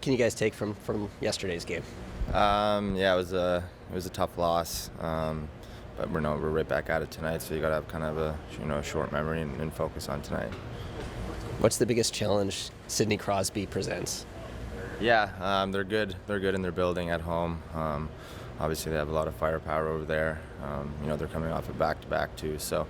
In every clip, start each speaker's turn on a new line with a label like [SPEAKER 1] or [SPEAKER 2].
[SPEAKER 1] can you guys take from yesterday's game?
[SPEAKER 2] Yeah, it was a tough loss, but we're right back at it tonight. So you got to have kind of a short memory and focus on tonight.
[SPEAKER 1] What's the biggest challenge Sidney Crosby presents?
[SPEAKER 2] Yeah, they're good. They're good in their building at home. Obviously, they have a lot of firepower over there. They're coming off a back-to-back too, so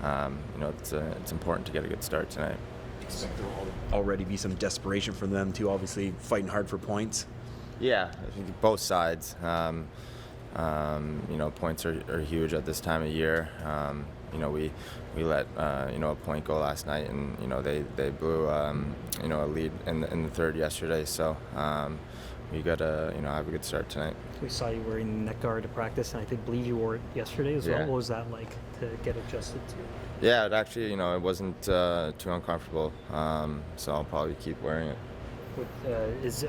[SPEAKER 2] it's important to get a good start tonight.
[SPEAKER 3] Expect there will already be some desperation for them too. Obviously, fighting hard for points.
[SPEAKER 2] Yeah, I think both sides. Points are huge at this time of year. We let a point go last night, and they blew a lead in the third yesterday. So we got to have a good start tonight.
[SPEAKER 4] We saw you wearing neck guard to practice, and I believe you wore it yesterday as well.
[SPEAKER 2] Yeah.
[SPEAKER 4] What was that like to get adjusted to?
[SPEAKER 2] Yeah, it actually it wasn't too uncomfortable. So I'll probably keep wearing it.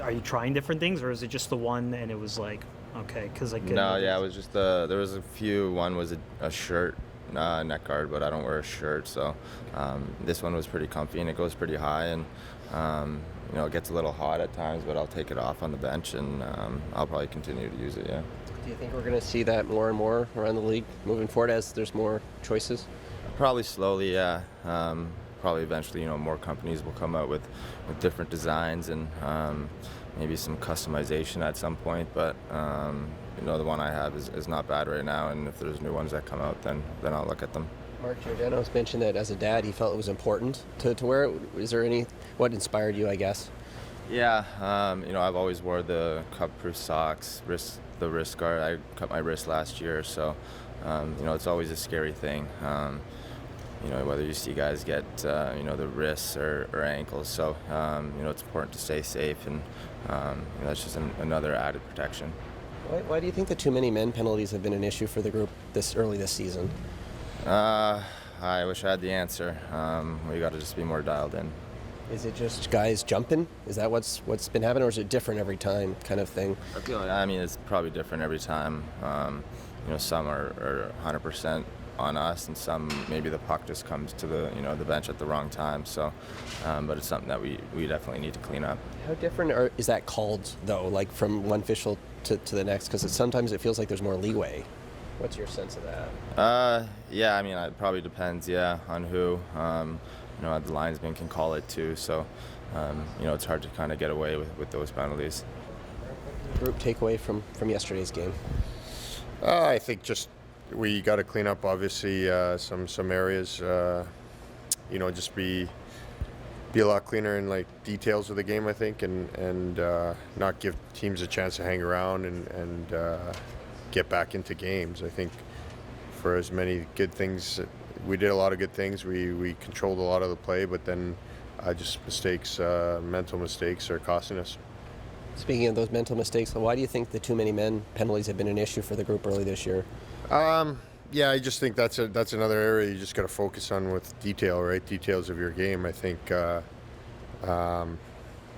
[SPEAKER 4] Are you trying different things, or is it just the one and it was like okay? Because like
[SPEAKER 2] No, yeah, it was just there was a few. One was a shirt. Neck guard, but I don't wear a shirt, so this one was pretty comfy and it goes pretty high, and it gets a little hot at times, but I'll take it off on the bench, and I'll probably continue to use it. Yeah.
[SPEAKER 1] Do you think we're going to see that more and more around the league moving forward as there's more choices?
[SPEAKER 2] Probably slowly, yeah. Probably eventually, more companies will come out with different designs and maybe some customization at some point, but the one I have is not bad right now, and if there's new ones that come out, then I'll look at them.
[SPEAKER 1] Mark Giordano's mentioned that as a dad, he felt it was important to wear it. Is there what inspired you, I guess?
[SPEAKER 2] Yeah, I've always wore the cup-proof socks, the wrist guard. I cut my wrist last year, so it's always a scary thing. Whether you see guys get the wrists or ankles, so it's important to stay safe, and that's just another added protection.
[SPEAKER 1] Why do you think the too many men penalties have been an issue for the group this early this season?
[SPEAKER 2] I wish I had the answer. We got to just be more dialed in.
[SPEAKER 1] Is it just guys jumping? Is that what's been happening, or is it different every time kind of thing?
[SPEAKER 2] It's probably different every time. Some are 100% on us, and some maybe the puck just comes to the bench at the wrong time. So, but it's something that we definitely need to clean up.
[SPEAKER 1] How different is that called though? Like from one official to the next, because sometimes it feels like there's more leeway. What's your sense of that?
[SPEAKER 2] Yeah, it probably depends. Yeah, on who. The linesman can call it too. So, it's hard to kind of get away with those penalties.
[SPEAKER 1] Group takeaway from yesterday's game.
[SPEAKER 5] I think just we got to clean up obviously some areas. Just be a lot cleaner in like details of the game, I think, and not give teams a chance to hang around and get back into games. I think for as many good things, we did a lot of good things. We controlled a lot of the play, but then just mistakes, mental mistakes are costing us.
[SPEAKER 1] Speaking of those mental mistakes, why do you think the too many men penalties have been an issue for the group early this year?
[SPEAKER 5] Yeah, I just think that's another area you just got to focus on with detail, right? Details of your game. I think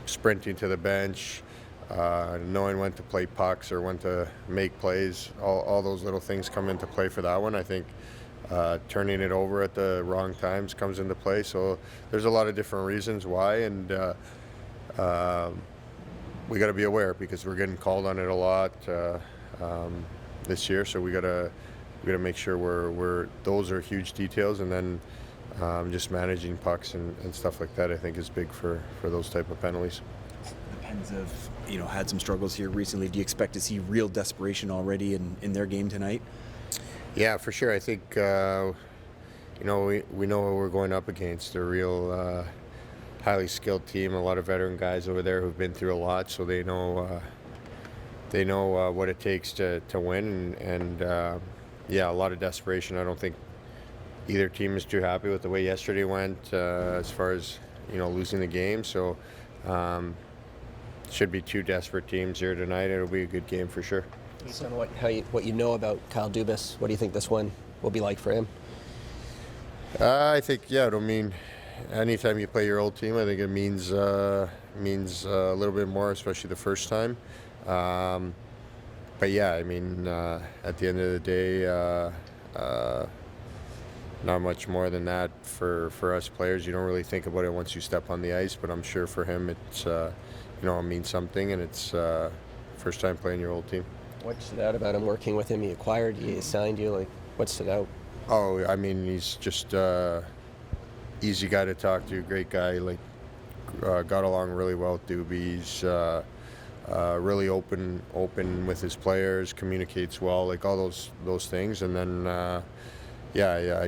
[SPEAKER 5] sprinting to the bench, knowing when to play pucks or when to make plays, all those little things come into play for that one. I think turning it over at the wrong times comes into play. So there's a lot of different reasons why, and we got to be aware because we're getting called on it a lot this year. So we got to make sure we're those are huge details, and then just managing pucks and stuff like that I think is big for those type of penalties.
[SPEAKER 3] The Pens have had some struggles here recently. Do you expect to see real desperation already in their game tonight?
[SPEAKER 5] Yeah, for sure. I think we know what we're going up against. A real highly skilled team, a lot of veteran guys over there who've been through a lot, so they know what it takes to win, and a lot of desperation. I don't think either team is too happy with the way yesterday went as far as losing the game. So should be two desperate teams here tonight. It'll be a good game for sure.
[SPEAKER 1] Based on what you know about Kyle Dubas, what do you think this one will be like for him?
[SPEAKER 5] I think it'll mean anytime you play your old team, I think it means a little bit more, especially the first time. But yeah, at the end of the day, not much more than that for us players. You don't really think about it once you step on the ice, but I'm sure for him it means something, and it's first time playing your old team.
[SPEAKER 1] What stood out about him working with him? He acquired you, he signed you. Like, what stood out?
[SPEAKER 5] Oh, I mean, he's just easy guy to talk to, great guy. Like, got along really well with Doobie. He's really open with his players, communicates well, like all those things. And then, I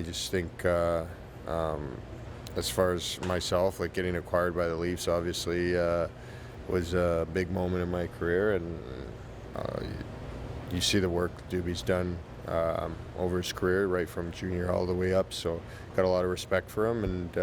[SPEAKER 5] just think as far as myself, like getting acquired by the Leafs, obviously was a big moment in my career, and you see the work Doobie's done over his career, right from junior all the way up. So got a lot of respect for him, and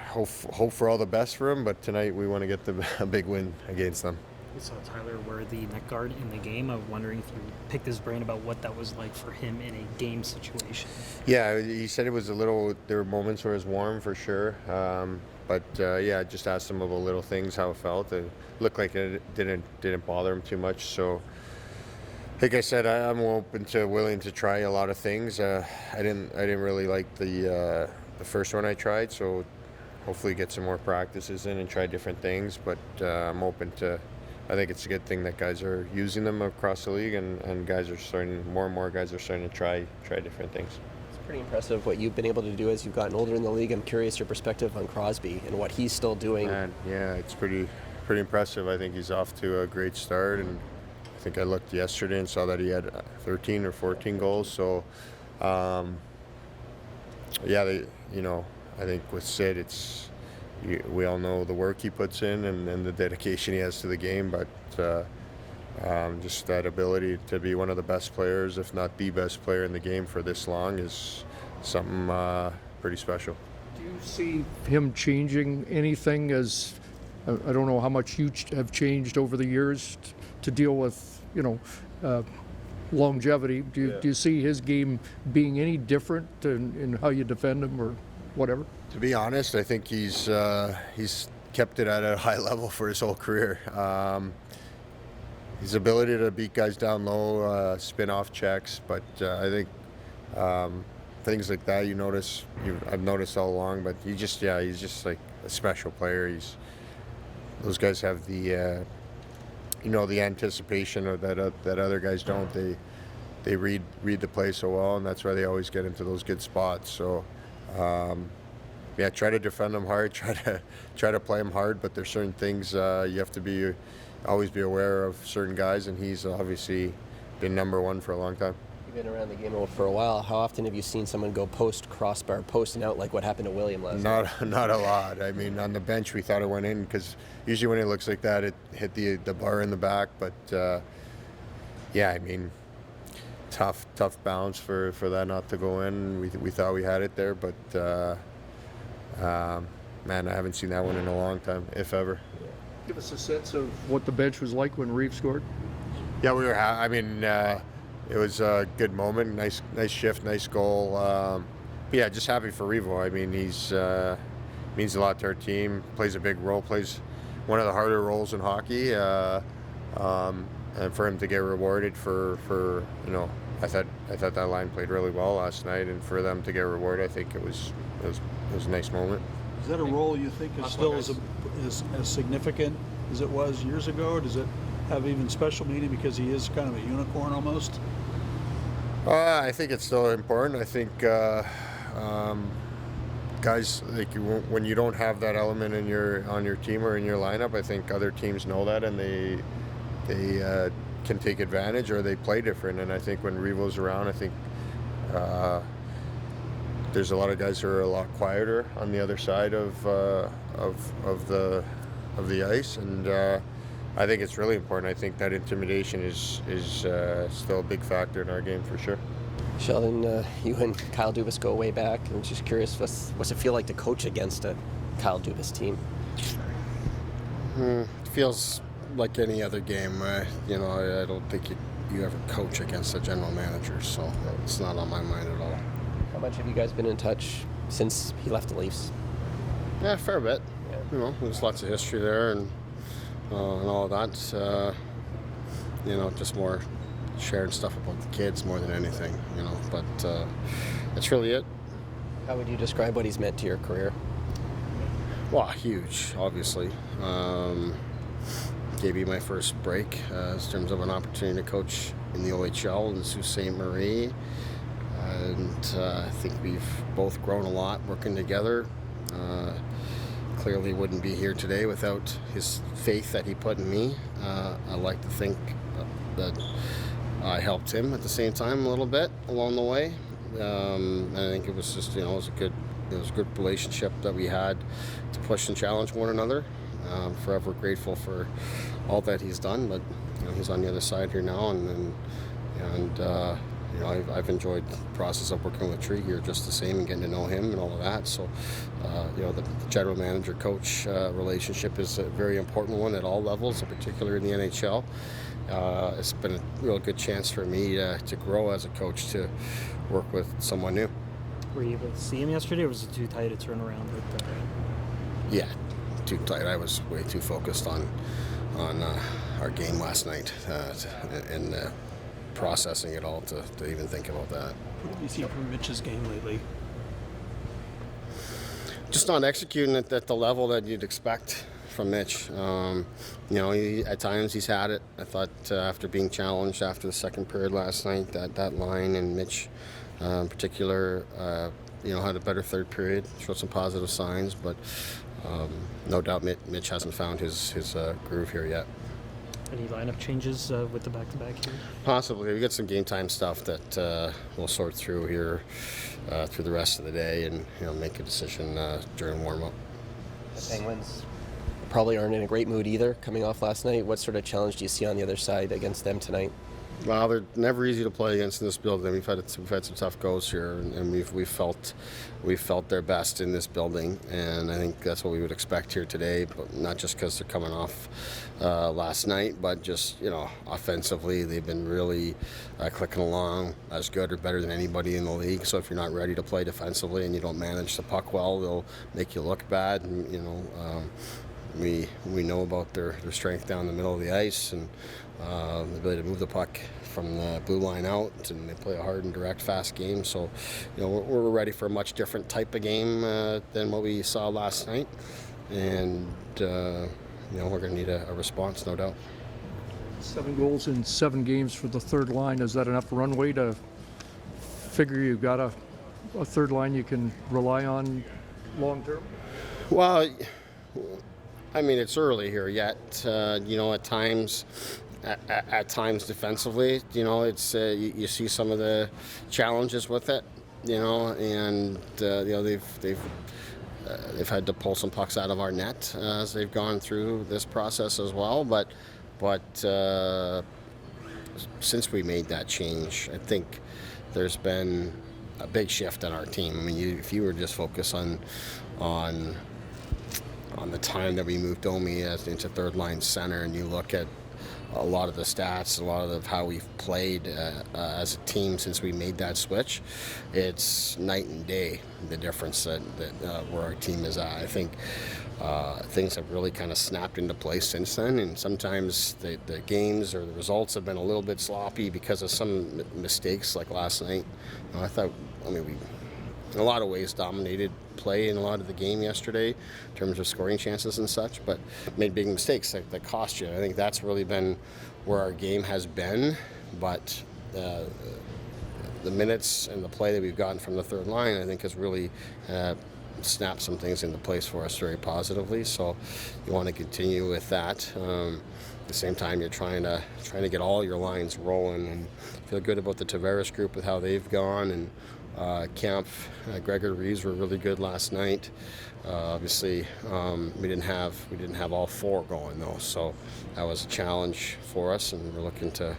[SPEAKER 5] hope for all the best for him. But tonight we want to get a big win against them.
[SPEAKER 4] We saw Tyler wear the neck guard in the game. I'm wondering if you picked his brain about what that was like for him in a game situation.
[SPEAKER 5] Yeah, he said it was there were moments where it was warm for sure. But I just asked him about little things, how it felt. It looked like it didn't bother him too much. So, like I said, I'm willing to try a lot of things. I didn't really like the first one I tried, so hopefully get some more practices in and try different things. But I'm open to. I think it's a good thing that guys are using them across the league, and more and more guys are starting to try different things.
[SPEAKER 1] It's pretty impressive what you've been able to do as you've gotten older in the league. I'm curious your perspective on Crosby and what he's still doing.
[SPEAKER 5] Man, yeah, it's pretty impressive. I think he's off to a great start, and I think I looked yesterday and saw that he had 13 or 14 goals. So, I think with Sid, we all know the work he puts in and the dedication he has to the game, but just that ability to be one of the best players, if not the best player in the game for this long, is something pretty special.
[SPEAKER 6] Do you see him changing anything? As I don't know how much you have changed over the years to deal with, longevity. Do you see his game being any different in how you defend him or whatever?
[SPEAKER 5] To be honest, I think he's kept it at a high level for his whole career. His ability to beat guys down low, spin off checks, but I think things like that I've noticed all along. But he's just like a special player. Those guys have the the anticipation or that other guys don't. They read the play so well, and that's why they always get into those good spots. So. Try to defend them hard, try to play them hard, but there's certain things you have to always be aware of certain guys, and he's obviously been number one for a long time.
[SPEAKER 1] You've been around the game for a while. How often have you seen someone go post crossbar, posting out like what happened to William last night?
[SPEAKER 5] Not a lot. I mean, on the bench we thought it went in because usually when it looks like that, it hit the bar in the back. But tough bounce for that not to go in. We thought we had it there, but I haven't seen that one in a long time, if ever.
[SPEAKER 6] Give us a sense of what the bench was like when Reeves scored.
[SPEAKER 5] Yeah, we were. It was a good moment. Nice shift, nice goal. Just happy for Revo. I mean, he's means a lot to our team. Plays a big role. Plays one of the harder roles in hockey. And for him to get rewarded for I thought that line played really well last night, and for them to get rewarded, I think it was a nice moment.
[SPEAKER 7] Is that a role you think is still as significant as it was years ago, or does it have even special meaning because he is kind of a unicorn almost?
[SPEAKER 5] I think it's still important. I think guys, like when you don't have that element on your team or in your lineup, I think other teams know that, and they can take advantage, or they play different. And I think when Revo's around, I think there's a lot of guys who are a lot quieter on the other side of the ice, and I think it's really important. I think that intimidation is still a big factor in our game for sure.
[SPEAKER 1] Sheldon, you and Kyle Dubas go way back. I'm just curious, what's it feel like to coach against a Kyle Dubas team?
[SPEAKER 8] It feels like any other game. I don't think you ever coach against a general manager, so it's not on my mind at all.
[SPEAKER 1] How much have you guys been in touch since he left the Leafs?
[SPEAKER 8] Yeah, a fair bit.
[SPEAKER 1] Yeah.
[SPEAKER 8] There's lots of history there and all of that. Just more sharing stuff about the kids more than anything, but that's really it.
[SPEAKER 1] How would you describe what he's meant to your career?
[SPEAKER 8] Well, huge, obviously. Gave me my first break in terms of an opportunity to coach in the OHL in Sault Ste. Marie. And I think we've both grown a lot working together. Clearly wouldn't be here today without his faith that he put in me. I like to think that I helped him at the same time a little bit along the way. I think it was just, it was a good relationship that we had to push and challenge one another. I'm forever grateful for all that he's done, but he's on the other side here now, and I've enjoyed the process of working with Tree here just the same and getting to know him and all of that. So, the general manager-coach relationship is a very important one at all levels, in particular in the NHL. It's been a real good chance for me to grow as a coach, to work with someone new.
[SPEAKER 4] Were you able to see him yesterday, or was it too tight a turnaround?
[SPEAKER 8] Yeah, too tight. I was way too focused on our game last night and processing it all to even think about that.
[SPEAKER 7] What have you seen from Mitch's game lately?
[SPEAKER 8] Just not executing it at the level that you'd expect from Mitch. At times he's had it. I thought after being challenged after the second period last night, that line and Mitch in particular, had a better third period, showed some positive signs, but no doubt Mitch hasn't found his groove here yet.
[SPEAKER 4] Any lineup changes with the back-to-back here?
[SPEAKER 8] Possibly. We got some game time stuff that we'll sort through here through the rest of the day and make a decision during warm-up.
[SPEAKER 1] The Penguins probably aren't in a great mood either, coming off last night. What sort of challenge do you see on the other side against them tonight?
[SPEAKER 8] Well, they're never easy to play against in this building. We've had some tough goes here, and we've felt their best in this building, and I think that's what we would expect here today. But not just because they're coming off last night, but just offensively, they've been really clicking along as good or better than anybody in the league. So if you're not ready to play defensively and you don't manage the puck well, they'll make you look bad. And, we know about their strength down the middle of the ice and the ability to move the puck from the blue line out, and they play a hard and direct, fast game. So, we're ready for a much different type of game than what we saw last night, and we're going to need a response, no doubt.
[SPEAKER 6] 7 goals in 7 games for the third line. Is that enough runway to figure you've got a third line you can rely on long term?
[SPEAKER 8] Well, I mean, it's early here yet. At times defensively, it's you see some of the challenges with it, and they've had to pull some pucks out of our net as they've gone through this process as well. But since we made that change, I think there's been a big shift in our team. I mean, if you were just focused on the time that we moved Domi into third line center, and you look at a lot of the stats, a lot of how we've played as a team since we made that switch, it's night and day, the difference that where our team is at. I think things have really kind of snapped into place since then, and sometimes the games or the results have been a little bit sloppy because of some mistakes like last night. We in a lot of ways dominated play in a lot of the game yesterday in terms of scoring chances and such, but made big mistakes that cost you. I think that's really been where our game has been, but the minutes and the play that we've gotten from the third line, I think, has really snapped some things into place for us very positively. So you want to continue with that. At the same time, you're trying to get all your lines rolling, and feel good about the Tavares group with how they've gone, and Kemp, Gregor Reeves were really good last night. Obviously, we didn't have all 4 going though, so that was a challenge for us, and we're looking to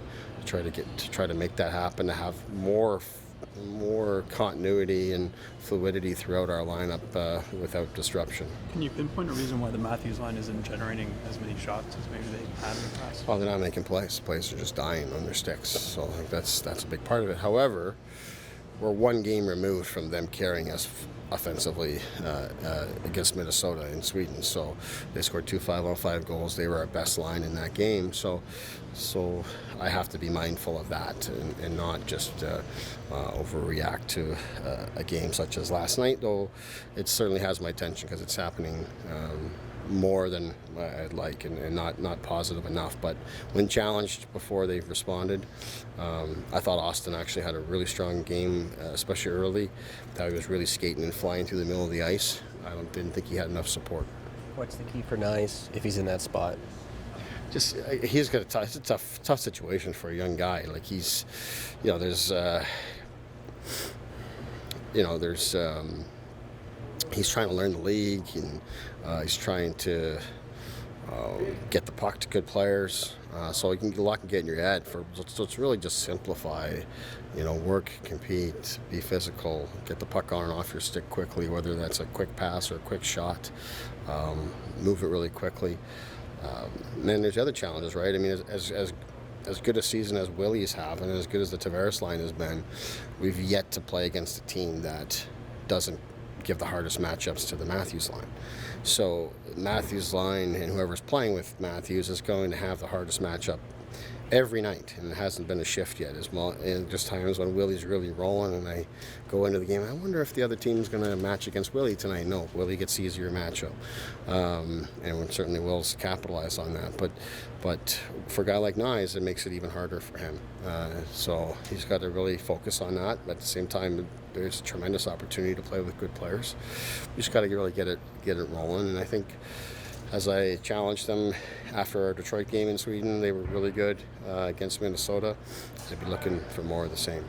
[SPEAKER 8] try to make that happen, to have more continuity and fluidity throughout our lineup without disruption.
[SPEAKER 9] Can you pinpoint a reason why the Matthews line isn't generating as many shots as maybe they had in the past?
[SPEAKER 8] Well, they're not making plays. Plays are just dying on their sticks, so I think that's a big part of it. However, we're 1 game removed from them carrying us offensively against Minnesota in Sweden. So they scored 2 5-on-5 goals. They were our best line in that game. So I have to be mindful of that and not just overreact to a game such as last night, though it certainly has my attention because it's happening more than I'd like and not positive enough. But when challenged before they've responded, I thought Austin actually had a really strong game, especially early. That he was really skating and flying through the middle of the ice. I didn't think he had enough support.
[SPEAKER 1] What's the key for Nyes if he's in that spot?
[SPEAKER 8] Just he's got it's a tough situation for a young guy. Like he's, there's he's trying to learn the league and he's trying to get the puck to good players. So a lot can get in your head. So it's really just simplify, work, compete, be physical, get the puck on and off your stick quickly, whether that's a quick pass or a quick shot, move it really quickly. And then there's other challenges, right? I mean, as good a season as Willie's have and as good as the Tavares line has been, we've yet to play against a team that doesn't give the hardest matchups to the Matthews line. So Matthews line and whoever's playing with Matthews is going to have the hardest matchup every night, and it hasn't been a shift yet. And just times when Willie's really rolling and I go into the game, I wonder if the other team's going to match against Willie tonight. No, Willie gets easier matchup, and certainly Will's capitalize on that. But for a guy like Nyes, it makes it even harder for him. So he's got to really focus on that. But at the same time, there's a tremendous opportunity to play with good players. You just got to really get it rolling, and I think. As I challenged them after our Detroit game in Sweden, they were really good against Minnesota. I'd be looking for more of the same.